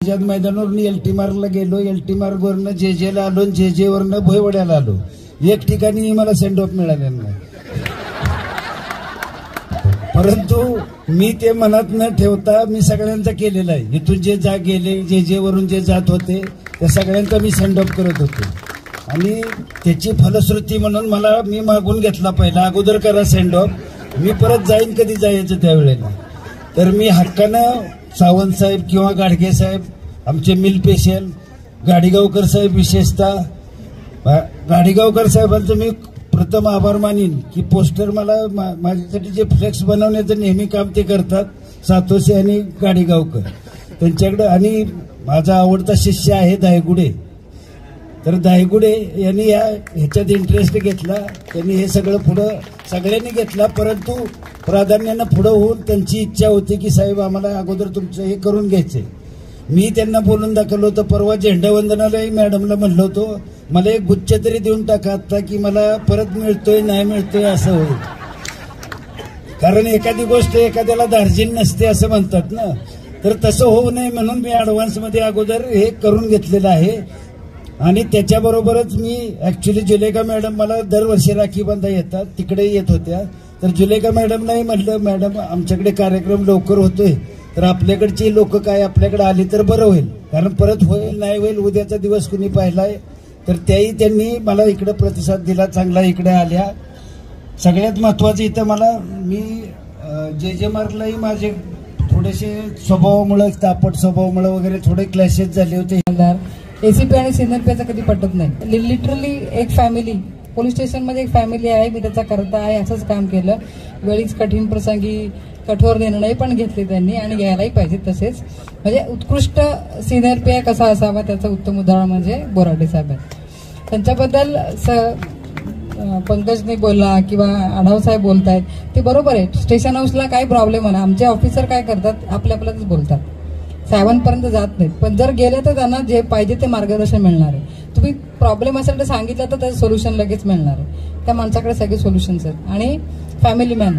आझाद मैदानावरून एलटी मार्गला गेलो, एलटी मार्गवरनं जेजेला आलो, जेजेवरनं भोयवड्याला आलो. एक ठिकाणी मला सेंड ऑफ मिळालेला नाही. परंतु मी ते मनात न ठेवता मी सगळ्यांचा केलेला आहे. इथून जे गेले, जेजेवरून जे जात होते त्या सगळ्यांचा मी सेंड ऑफ करत होतो. आणि त्याची फलश्रुती म्हणून मी मागून घेतला पहिला, अगोदर करा सेंड ऑफ, मी परत जाईन कधी जायचं त्यावेळेला. तर मी हक्कानं सावंत साहेब किंवा गाडगे साहेब, आमचे मिल पेशल गाडीगावकर साहेब, विशेषतः गाडीगावकर साहेबांचं मी प्रथम आभार मानीन की पोस्टर माझ्यासाठी जे फ्लेक्स बनवण्याचं नेहमी काम ते करतात, सातोसे आणि गाडीगावकर त्यांच्याकडे. आणि माझा आवडता शिष्य आहे दायगुडे. तर दायगुडे यांनी ह्याच्यात इंटरेस्ट घेतला, त्यांनी हे सगळं पुढं सगळ्यांनी घेतला. परंतु प्राधान्यानं पुढं होऊन त्यांची इच्छा होती की साहेब आम्हाला अगोदर तुमचं हे करून घ्यायचंय. मी त्यांना बोलून दाखवलं होतं. परवा झेंडावंदनालाही मॅडमला म्हणलं होतं मला एक गुच्छ तरी देऊन टाका आता, की मला परत मिळतोय नाही मिळतोय असं होईल. कारण एखादी गोष्ट एखाद्याला धार्जिन नसते असं म्हणतात ना, तर तसं होऊ नये म्हणून मी ऍडव्हान्समध्ये अगोदर हे करून घेतलेलं आहे. आणि त्याच्याबरोबरच मी ऍक्च्युली जुलेखा मॅडम मला दरवर्षी राखी बांधा येतात, तिकडे येत होत्या. तर जुलेखा मॅडमनाही म्हटलं मॅडम आमच्याकडे कार्यक्रम लवकर होतोय, तर आपल्याकडची लोक काय आपल्याकडे आली तर बरं होईल, कारण परत होईल नाही होईल उद्याचा दिवस कुणी पाहिलाय. तर त्याही त्यांनी मला इकडे प्रतिसाद दिला चांगला, इकडे आल्या. सगळ्यात महत्वाचं इथं मी जे मार्गलाही माझे थोडेसे स्वभावामुळे, तापट स्वभावामुळे वगैरे थोडे क्लॅशेस झाले होते. एसीपी आणि सिनियर पीचा कधी पटत नाही. लिटरली एक फॅमिली, पोलीस स्टेशनमध्ये एक फॅमिली आहे, मी त्याचा करता आहे, असंच काम केलं. वेळीच कठीण प्रसंगी कठोर निर्णय पण घेतले त्यांनी आणि घ्यायलाही पाहिजे. तसेच म्हणजे उत्कृष्ट सिनियर पी कसा असावा त्याचं उत्तम उदाहरण म्हणजे बोराडे साहेब आहेत. त्यांच्याबद्दल पंकजने बोलला किंवा आढाव साहेब बोलतायत ते बरोबर आहे. स्टेशन हाऊसला काही प्रॉब्लेम आहे, आमचे ऑफिसर काय करतात आपल्याच बोलतात, साहेबांपर्यंत जात नाहीत. पण जर गेले तर त्यांना जे पाहिजे ते मार्गदर्शन मिळणार आहे. तुम्ही प्रॉब्लेम असेल तर सांगितलं तर त्याचं सोल्युशन लगेच मिळणार आहे. त्या माणसाकडे सगळे सोल्युशन्स आहेत. आणि फॅमिली मॅन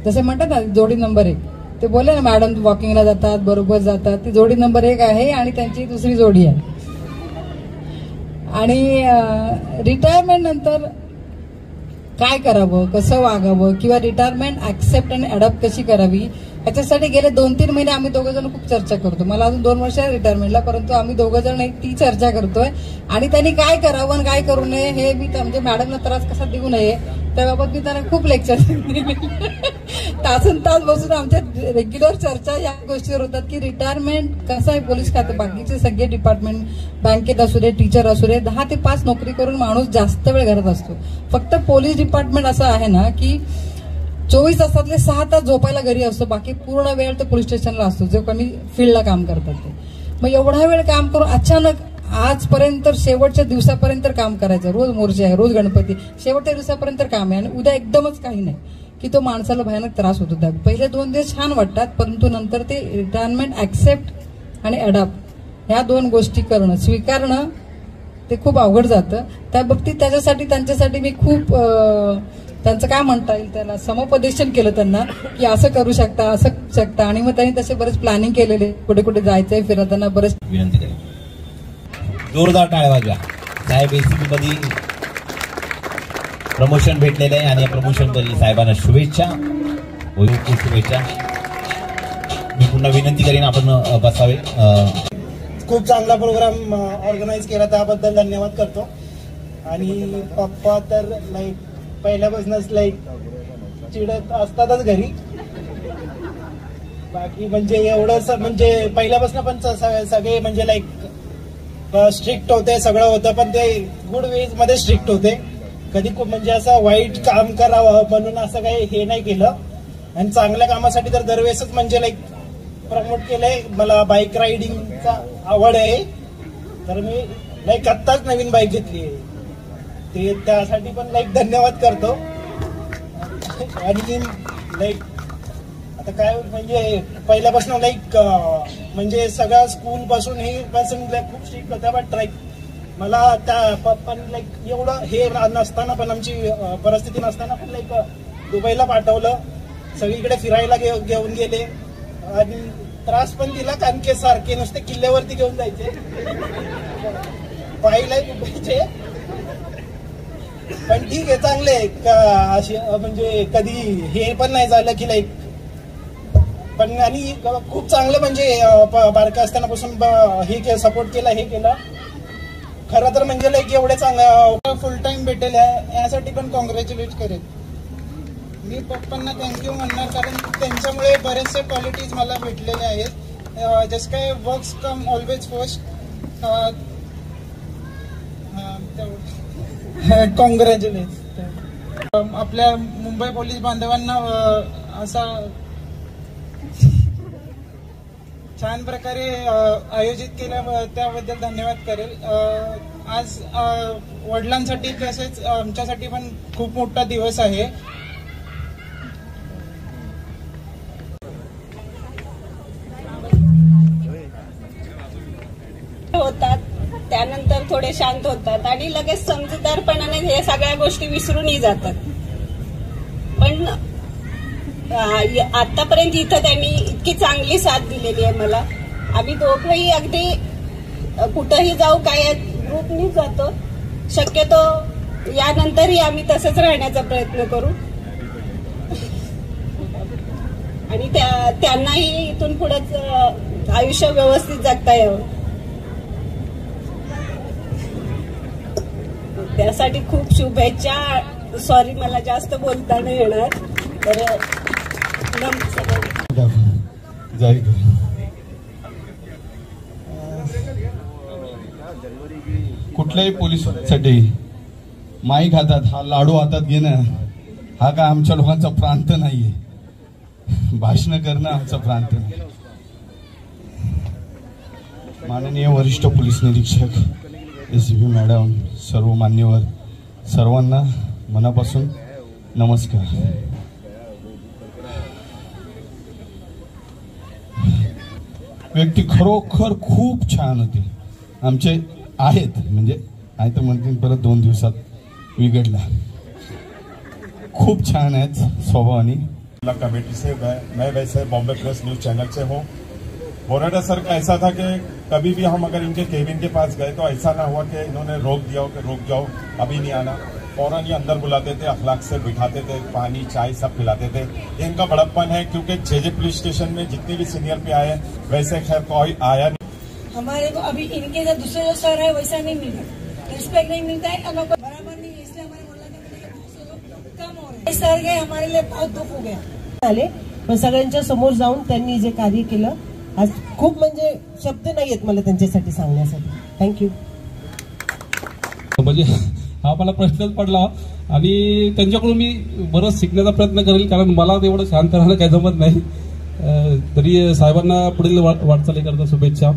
जसे म्हणतात ना जोडी नंबर 1, ते बोलले ना मॅडम वॉकिंगला जातात बरोबर जातात, ती जोडी नंबर 1 आहे. आणि त्यांची दुसरी जोडी आहे. आणि रिटायरमेंट नंतर काय करावं, कसं वागावं किंवा रिटायरमेंट ऍक्सेप्ट आणि अडॉप्ट कशी करावी याच्यासाठी गेले 2-3 महिने आम्ही दोघं जण खूप चर्चा करतो. मला अजून 2 वर्ष आहे रिटायरमेंटला, परंतु आम्ही दोघं जण ती चर्चा करतोय. आणि त्यांनी काय करावं आणि काय करू नये हे मी म्हणजे मॅडमला त्रास कसा देऊ नये त्याबाबत मी त्यांना खूप लेक्चर दिले. तासन तास बसून आमच्या रेग्युलर चर्चा या गोष्टीवर होतात की रिटायरमेंट कसं आहे. पोलीस खाते बाकीचे सगळे डिपार्टमेंट, बँकेत असू दे, टीचर असू दे, 10 ते 5 नोकरी करून माणूस जास्त वेळ घरात असतो. फक्त पोलीस डिपार्टमेंट असं आहे ना की 24 तासातले 6 तास झोपायला घरी असतो, बाकी पूर्ण वेळ तो पोलीस स्टेशनला असतो, जो कमी फील्डला काम करतात ते. मग एवढा वेळ काम करून अचानक आजपर्यंत शेवटच्या दिवसापर्यंत काम करायचं. रोज मोर्चे आहे, रोज गणपती, शेवटच्या दिवसापर्यंत काम आहे आणि उद्या एकदमच काही नाही की तो माणसाला भयानक त्रास होतो. त्या पहिले 2 दिवस छान वाटतात, परंतु नंतर ते रिटायरमेंट ऍक्सेप्ट आणि अडॉप्ट ह्या 2 गोष्टी करणं, स्वीकारणं ते खूप अवघड जातं. त्या बाबतीत त्यांच्यासाठी मी खूप त्यांचं काय म्हणता येईल त्याला समुपदेशन केलं त्यांना की असं करू शकता, असं शकता. आणि मग त्यांनी तसे बरेच प्लॅनिंग केलेले, कुठे कुठे जायचंय फिरताना बरेच. विनंती करेन जोरदार टाळ्या वाजवा. साहेब एसीपी मध्ये प्रमोशन भेटलेलं आहे आणि या प्रमोशन मध्ये साहेबांना शुभेच्छा, शुभेच्छा. मी पुन्हा विनंती करेन आपण बसावे. खूप चांगला प्रोग्राम ऑर्गनाईज केला त्याबद्दल धन्यवाद करतो. आणि पप्पा तर पहिल्यापासूनच चिडत असतातच घरी. बाकी म्हणजे एवढं म्हणजे पहिल्यापासून पण सगळे म्हणजे स्ट्रिक्ट होते, सगळं होतं, पण ते गुड वेज मध्ये स्ट्रिक्ट होते. कधी म्हणजे असं वाईट काम करावं म्हणून असं काही हे नाही केलं. आणि चांगल्या कामासाठी तर दरवेळेसच म्हणजे प्रमोट केलंय. मला बाईक रायडिंगचा आवड आहे, तर मी आत्ताच नवीन बाईक घेतली आहे, ते त्यासाठी पण धन्यवाद करतो. आणि आता काय म्हणजे पहिल्यापासून म्हणजे सगळ्या स्कूल पासून हे पासून खूप स्ट्रिक्ट होत्या. बट मला त्या पण एवढं हे नसताना पण आमची परिस्थिती नसताना पण दुबईला पाठवलं, सगळीकडे फिरायला घेऊन गेले. आणि त्रास पण दिला, कारण की सारखे नुसते किल्ल्यावरती घेऊन जायचे, पायला दुखायचे. पण ठीक आहे, चांगले अशी म्हणजे कधी हे पण नाही झालं की लाईक. पण आणि खूप चांगलं म्हणजे बारका असतानापासून हे सपोर्ट केला, हे केलं. खरं तर म्हणजे लाईक एवढे चांगलं फुल टाइम भेटेल यासाठी पण कॉंग्रॅच्युलेट करेल मी. पप्पांना थँक्यू म्हणणार, कारण त्यांच्यामुळे बरेचसे क्वालिटीज मला भेटलेले आहेत. जसं काय वर्क्स कम ऑलवेज फर्स्ट. कॉंग्रॅच्युलेट. आपल्या मुंबई पोलीस बांधवांना असा छान प्रकारे आयोजित केल्या त्याबद्दल धन्यवाद करेल. आज वडिलांसाठी तसेच आमच्यासाठी पण खूप मोठा दिवस आहे. होतात त्यानंतर थोडे शांत होतात आणि लगेच समजूतदारपणाने हे सगळ्या गोष्टी विसरूनही जातात. पण आतापर्यंत इथं त्यांनी इतकी चांगली साथ दिलेली आहे मला. आम्ही दोघंही अगदी कुठंही जाऊ, काय ग्रुपनीच जातो. शक्यतो यानंतरही आम्ही तसंच राहण्याचा प्रयत्न करू आणि त्यांनाही इथून पुढेच आयुष्य व्यवस्थित जगता यावं. त्यासाठी खूप शुभेच्छा. सॉरी, मला जास्त बोलता नाही येणार. तर कुठल्याही पोलिसांसाठी माईक हातात, हा लाडू हातात घेणं हा काय आमच्या लोकांचा प्रांत नाहीये. भाषण करणं आमचा प्रांत नाही. माननीय वरिष्ठ पोलीस निरीक्षक SCP मॅडम, सर्व मान्यवर, सर्वांना मनापासून नमस्कार. व्यक्ती खरोखर खूप छान होते. आमचे आहेत म्हणजे आहे तर म्हणतील परत 2 दिवसात बिघडला. खूप छान आहेत स्वभावानी. कमेटी से मैं वैसे बॉम्बे प्रेस न्यूज चैनल से हूँ. बोराडा सर का ऐसा था कि कभी भी हम अगर इनके केबिन के पास गए तो ऐसा ना हुआ कि इन्होंने रोक दिया हो कि रुक जाओ अभी नहीं आना. फौरन ये अंदर बुलाते थे, अखलाक से बिठाते थे, पानी चाय सब पिलाते थे. ये इनका बड़प्पन है, क्योंकि जे पुलिस स्टेशन में जितने भी सीनियर पे आए वैसे खैर कोई आया नहीं. हमारे को अभी इनके जो दूसरे जो सर है वैसा नहीं मिला, रिस्पेक्ट नहीं मिलता है, बराबर नहीं. इसलिए हमारे बोलने कम हो रहे. सर गए, हमारे लिए बहुत दुख हो गया. आले पण सगळ्यांच्या समोर जाऊन त्यांनी जे कार्य केलं आज खूप म्हणजे शब्द नाही आहेत मला त्यांच्यासाठी सांगण्यासाठी. थँक्यू. म्हणजे हा मला प्रश्नच पडला आणि त्यांच्याकडून मी बरंच शिकण्याचा प्रयत्न करेल, कारण मला तेवढं शांत राहणं काही जमत नाही. तरी साहेबांना पुढील वाटचाली करता शुभेच्छा.